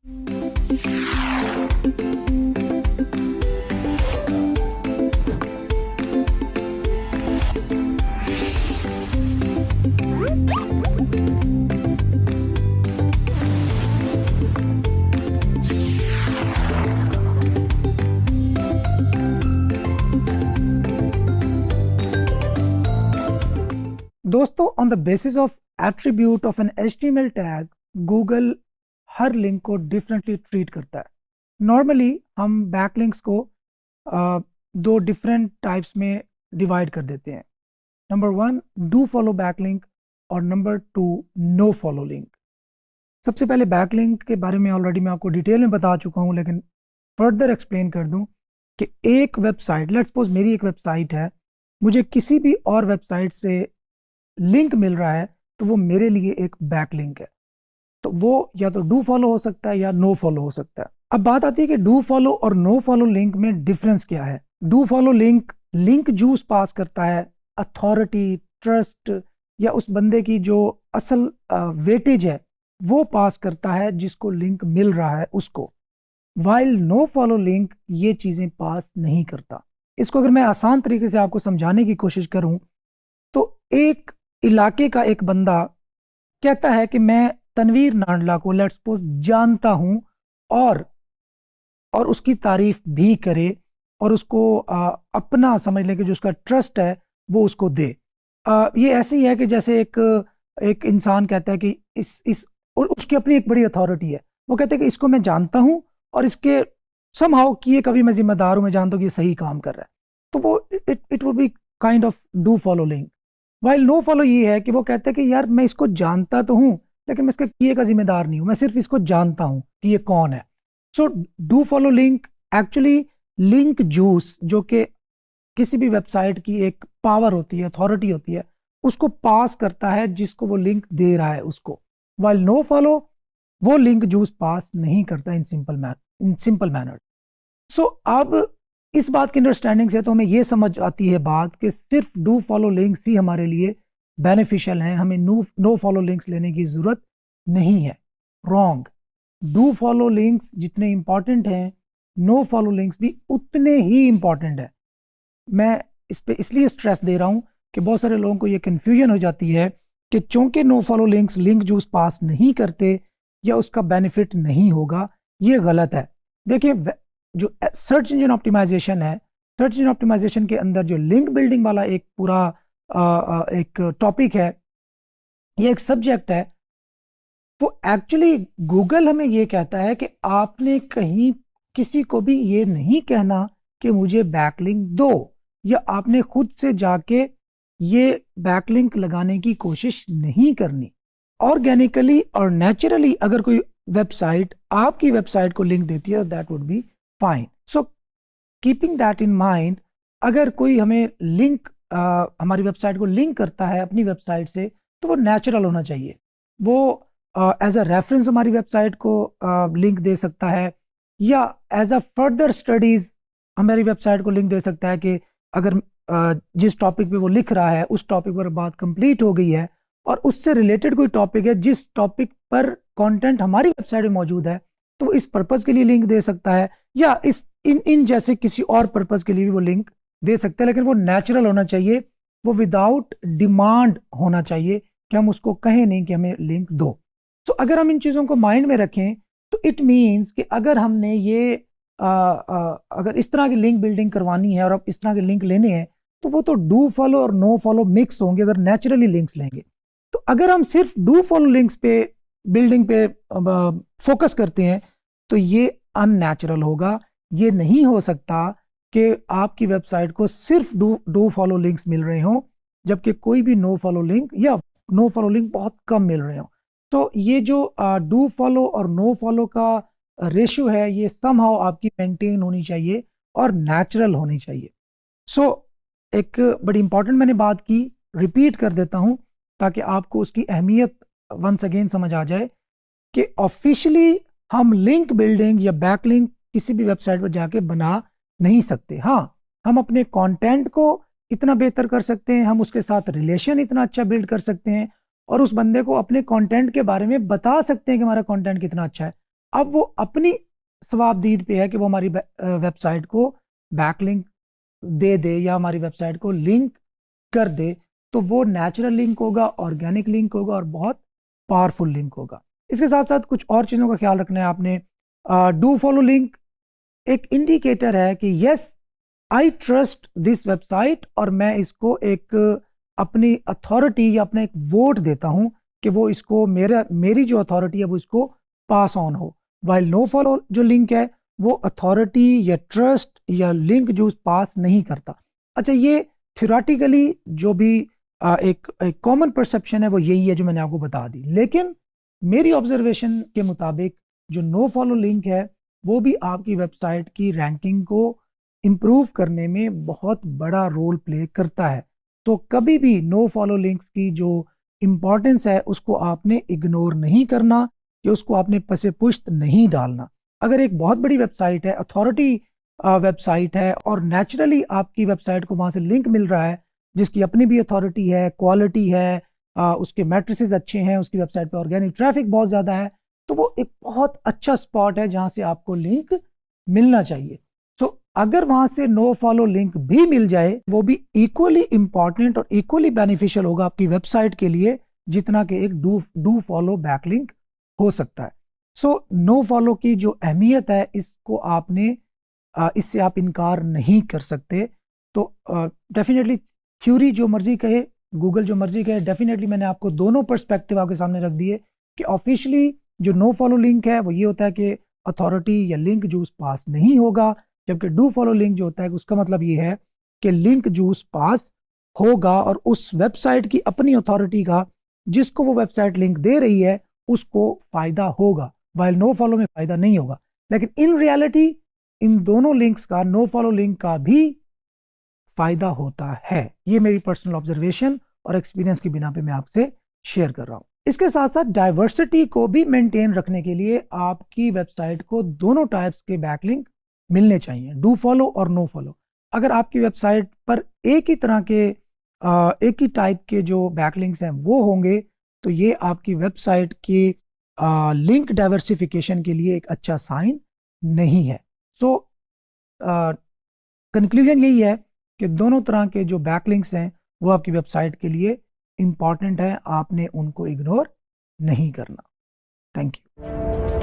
दोस्तों, on the basis of attribute of an HTML tag, Google हर link को differently treat करता है। नॉर्मली हम बैकलिंक्स को दो डिफरेंट टाइप्स में डिवाइड कर देते हैं। नंबर 1 डू फॉलो बैकलिंक और नंबर 2 नो फॉलो लिंक। सबसे पहले बैकलिंक के बारे में ऑलरेडी मैं आपको डिटेल में बता चुका हूं, लेकिन फर्दर एक्सप्लेन कर दूं कि एक वेबसाइट, लेट्स सपोज मेरी एक वेबसाइट है, मुझे किसी भी और वेबसाइट से लिंक मिल रहा है तो वो मेरे लिए एक बैकलिंक है। तो वो या तो डू फॉलो हो सकता है या नो फॉलो हो सकता है। अब बात आती है कि डू फॉलो और नो फॉलो लिंक में डिफरेंस क्या है। डू फॉलो लिंक जूस पास करता है, अथॉरिटी, ट्रस्ट या उस बंदे की जो असल वेटेज है वो पास करता है जिसको लिंक मिल रहा है उसको। वाइल नो फॉलो लिंक ये चीजें पास नहीं करता। इसको अगर मैं आसान तरीके से आपको समझाने की कोशिश करूं तो एक इलाके का एक बंदा कहता है कि मैं तनवीर नांडला को लेट्स सपोज जानता हूं और उसकी तारीफ भी करे और उसको अपना समझ ले कि जो उसका ट्रस्ट है वो उसको दे। ये ऐसे ही है कि जैसे एक इंसान कहता है कि और उसकी अपनी एक बड़ी अथॉरिटी है, वो कहते हैं कि इसको मैं जानता हूं और इसके समहाउ किए कभी मैं जिम्मेदार हूं, मैं जानता हूं कि ये सही काम कर रहा है, तो वो it would be kind of do follow link. While no follow ये है कि वो कहता है कि यार मैं इसको जानता तो हूं लेकिन मैं इसके किए का जिम्मेदार नहीं हूं, मैं सिर्फ इसको जानता हूं कि ये कौन है। So do follow link actually link juice, जो कि किसी भी वेबसाइट की एक पावर होती है, अथॉरिटी होती है, उसको पास करता है जिसको वो लिंक दे रहा है उसको। वाइल नो फॉलो वो लिंक जूस पास नहीं करता इन सिंपल मैनर। सो अब इस बात की अंडरस्टैंडिंग से तो हमें ये समझ आती है बात कि सिर्फ डू फॉलो लिंक्स ही हमारे लिए बेनिफिशियल हैं, हमें नो फॉलो लिंक्स लेने की जरूरत नहीं है। रॉन्ग। डू फॉलो लिंक्स जितने इंपॉर्टेंट हैं, नो फॉलो लिंक्स भी उतने ही इंपॉर्टेंट है। मैं इस पे इसलिए स्ट्रेस दे रहा हूं कि बहुत सारे लोगों को ये कंफ्यूजन हो जाती है कि चूंकि no follow links link juice pass नहीं करते या उसका बेनिफिट नहीं होगा, ये गलत है। देखिए, जो सर्च इंजन ऑप्टिमाइजेशन है, सर्च इंजन ऑप्टिमाइजेशन के अंदर जो लिंक बिल्डिंग वाला एक पूरा एक टॉपिक है, ये एक सब्जेक्ट है, वो एक्चुअली गूगल हमें ये कहता है कि आपने कहीं किसी को भी ये नहीं कहना कि मुझे बैकलिंक दो, या आपने खुद से जाके ये बैकलिंक लगाने की कोशिश नहीं करनी। ऑर्गेनिकली और नेचुरली अगर कोई वेबसाइट आपकी वेबसाइट को लिंक देती है, that would be fine. So keeping that in mind, अगर कोई हमें लिंक हमारी वेबसाइट को लिंक करता है अपनी वेबसाइट से, तो वो नेचुरल होना चाहिए। वो एज अ रेफरेंस हमारी वेबसाइट को लिंक दे सकता है, या एज अ फर्दर स्टडीज हमारी वेबसाइट को लिंक दे सकता है कि अगर जिस टॉपिक पे वो लिख रहा है उस टॉपिक पर बात कंप्लीट हो गई है और उससे रिलेटेड कोई टॉपिक है जिस टॉपिक पर कंटेंट हमारी वेबसाइट में मौजूद है, तो इस पर्पस के लिए लिंक दे सकता है, या इन जैसे किसी और पर्पस के लिए भी वो लिंक दे सकते हैं। लेकिन वो नेचुरल होना चाहिए, वो विदाउट डिमांड होना चाहिए कि हम उसको कहें नहीं कि हमें लिंक दो। तो अगर हम इन चीज़ों को माइंड में रखें तो इट मीन्स कि अगर हमने ये अगर इस तरह की लिंक बिल्डिंग करवानी है और अब इस तरह के लिंक लेने हैं, तो वो तो डू फॉलो और नो फॉलो मिक्स होंगे अगर नेचुरली लिंक्स लेंगे। तो अगर हम सिर्फ डू फॉलो लिंक्स पे बिल्डिंग पे फोकस करते हैं तो ये अननेचुरल होगा। ये नहीं हो सकता कि आपकी वेबसाइट को सिर्फ डू फॉलो लिंक्स मिल रहे हों जबकि कोई भी नो फॉलो लिंक या नो फॉलो लिंक बहुत कम मिल रहे हों। तो ये जो डू फॉलो और नो फॉलो का रेशियो है, ये समहाउ आपकी मेंटेन होनी चाहिए और नेचुरल होनी चाहिए। सो एक बड़ी इंपॉर्टेंट मैंने बात की, रिपीट कर देता हूं ताकि आपको उसकी अहमियत वंस अगेन समझ आ जाए कि ऑफिशियली हम लिंक बिल्डिंग या बैकलिंक किसी भी वेबसाइट पर जाके बना नहीं सकते। हाँ, हम अपने कंटेंट को इतना बेहतर कर सकते हैं, हम उसके साथ रिलेशन इतना अच्छा बिल्ड कर सकते हैं और उस बंदे को अपने कंटेंट के बारे में बता सकते हैं कि हमारा कंटेंट कितना अच्छा है। अब वो अपनी सवाबदीद पे है कि वो हमारी वेबसाइट को बैकलिंक दे दे या हमारी वेबसाइट को लिंक कर दे, तो वो नेचुरल लिंक होगा, ऑर्गेनिक लिंक होगा और बहुत पावरफुल लिंक होगा। इसके साथ साथ कुछ और चीज़ों का ख्याल रखना है आपने। डू फॉलो लिंक एक इंडिकेटर है कि yes I trust this website, और मैं इसको एक अपनी अथॉरिटी या अपना एक वोट देता हूं कि वो इसको मेरी जो अथॉरिटी है वो इसको पास ऑन हो। वाइल नो फॉलो जो लिंक है वो अथॉरिटी या ट्रस्ट या लिंक जो पास नहीं करता। अच्छा, ये थ्योरेटिकली जो भी एक कॉमन परसेप्शन है वो यही है जो मैंने आपको बता दी, लेकिन मेरी ऑब्जर्वेशन के मुताबिक जो नो फॉलो लिंक है वो भी आपकी वेबसाइट की रैंकिंग को इम्प्रूव करने में बहुत बड़ा रोल प्ले करता है। तो कभी भी नो फॉलो लिंक्स की जो इम्पोर्टेंस है उसको आपने इग्नोर नहीं करना, कि उसको आपने पसे पुश्त नहीं डालना। अगर एक बहुत बड़ी वेबसाइट है, अथॉरिटी वेबसाइट है, और नेचुरली आपकी वेबसाइट को वहाँ से लिंक मिल रहा है, जिसकी अपनी भी अथॉरिटी है, क्वालिटी है, उसके मैट्रिसेस अच्छे हैं, उसकी वेबसाइट पे ऑर्गेनिक ट्रैफिक बहुत ज़्यादा है, तो वो एक बहुत अच्छा स्पॉट है जहाँ से आपको लिंक मिलना चाहिए। तो अगर वहाँ से नो फॉलो लिंक भी मिल जाए, वो भी इक्वली इंपॉर्टेंट और इक्वली बेनिफिशियल होगा आपकी वेबसाइट के लिए, जितना कि एक डू फॉलो बैकलिंक हो सकता है। सो नो फॉलो की जो अहमियत है इसको आपने इससे आप इनकार नहीं कर सकते। तो डेफिनेटली थ्योरी जो मर्जी कहे, गूगल जो मर्जी कहे, डेफिनेटली मैंने आपको दोनों पर्सपेक्टिव आपके सामने रख दिए कि ऑफिशियली जो नो फॉलो लिंक है वो ये होता है कि अथॉरिटी या लिंक जूस पास नहीं होगा, जबकि डू फॉलो लिंक जो होता है उसका मतलब ये है कि लिंक जूस पास होगा और उस वेबसाइट की अपनी अथॉरिटी का, जिसको वो वेबसाइट लिंक दे रही है, उसको फायदा होगा, वाइल नो फॉलो में फायदा नहीं होगा। लेकिन इन रियलिटी इन दोनों लिंक्स का, नो फॉलो लिंक का भी फायदा होता है। ये मेरी पर्सनल ऑब्जर्वेशन और एक्सपीरियंस की बिना पे मैं आपसे शेयर कर रहा हूं। इसके साथ साथ डाइवर्सिटी को भी मेंटेन रखने के लिए आपकी वेबसाइट को दोनों टाइप्स के बैकलिंक मिलने चाहिए, डू फॉलो और नो फॉलो। अगर आपकी वेबसाइट पर एक ही तरह के एक ही टाइप के जो बैकलिंक्स हैं वो होंगे, तो ये आपकी वेबसाइट की लिंक डाइवर्सिफिकेशन के लिए एक अच्छा साइन नहीं है। सो कंक्लूजन यही है कि दोनों तरह के जो बैकलिंक्स हैं वो आपकी वेबसाइट के लिए इंपॉर्टेंट है, आपने उनको इग्नोर नहीं करना। Thank you.